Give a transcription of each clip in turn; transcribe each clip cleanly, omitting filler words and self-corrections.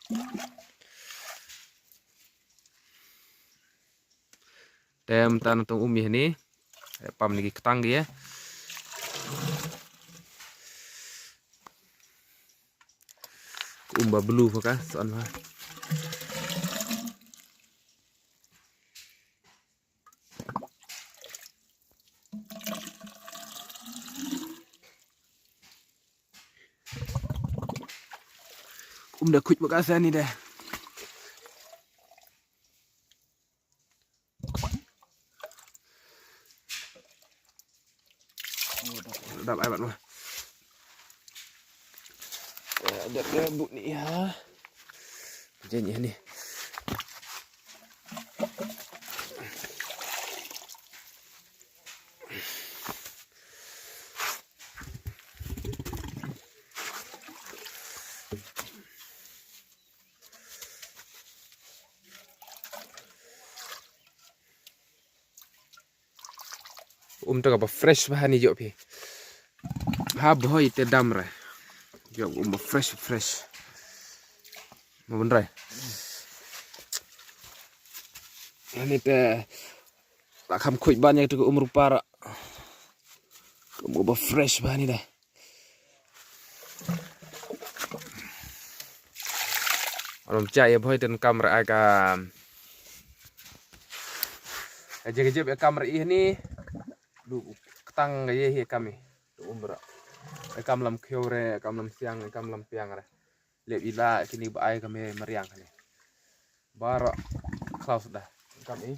Tem tan tung umi ini pam lagi ketang dia. Umba blue ka soan mah. Dah kuit bekas ni dah. Udah air mah. Ada gabut ni ya. Janji ni. Tu apa fresh bahan ni jok pi. Ha boy te dam re. Jok fresh. Mau bener. Ini teh tak kam kuit banyak tu umur para. Mau fresh bahan ni dah. Orang percaya boy dan kamera agak aja kamera ini lu ketang gaya kami tu umur kam lam kiore kam lam siang kam lam piang re lep ila kini baai kami meriang kali barak klaus dah kami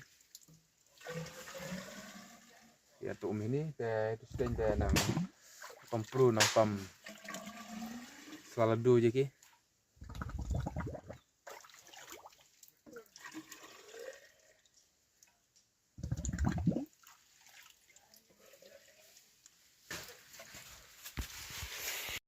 ya tu ini teh itu stand teh nang pam pro nang pam selalu je ki